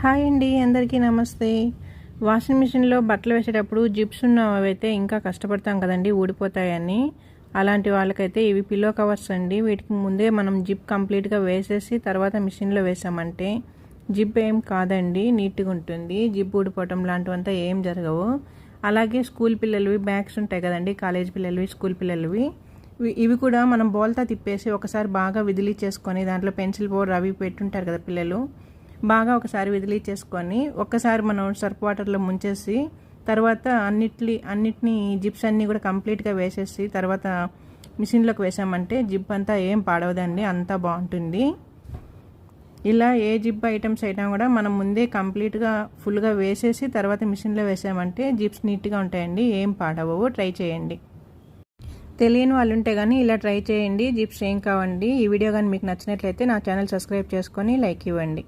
Hi అండి, అందరికీ నమస్తే. వాషింగ్ మిషన్లో బట్టలు వేసేటప్పుడు జిప్స్ ఉన్నవైతే ఇంకా కష్టపడతాం కదండి, ఊడిపోతాయని. అలాంటి వాళ్ళకైతే ఇవి పిల్లో కవర్స్ అండి. వీటికి ముందే మనం జిప్ కంప్లీట్గా వేసేసి తర్వాత మిషన్లో వేసామంటే జిప్ ఏం కాదండి, నీట్గా ఉంటుంది. జిప్ ఊడిపోవటం లాంటివంతా ఏం జరగవు. అలాగే స్కూల్ పిల్లలవి బ్యాగ్స్ ఉంటాయి కదండి, కాలేజ్ పిల్లలవి, స్కూల్ పిల్లలవి, ఇవి కూడా మనం బోల్తా తిప్పేసి ఒకసారి బాగా విదిలిచ్చేసుకొని దాంట్లో పెన్సిల్ పౌడర్ అవి పెట్టుంటారు కదా పిల్లలు, బాగా ఒకసారి విదిలిచ్చేసుకొని ఒక్కసారి మనం సర్ఫ్ వాటర్లో ముంచేసి తర్వాత అన్నిటినీ జిప్స్ అన్నీ కూడా కంప్లీట్గా వేసేసి తర్వాత మిషన్లోకి వేసామంటే జిప్ అంతా ఏం పాడవదండి, అంతా బాగుంటుంది. ఇలా ఏ జిప్ ఐటమ్స్ అయినా కూడా మనం ముందే కంప్లీట్గా ఫుల్గా వేసేసి తర్వాత మిషన్లో వేసామంటే జిప్స్ నీట్గా ఉంటాయండి, ఏం పాడవవు. ట్రై చేయండి. తెలియని వాళ్ళు ఉంటే కానీ ఇలా ట్రై చేయండి, జిప్స్ ఏం కావండి. ఈ వీడియో కానీ మీకు నచ్చినట్లయితే నా ఛానల్ సబ్స్క్రైబ్ చేసుకొని లైక్ ఇవ్వండి.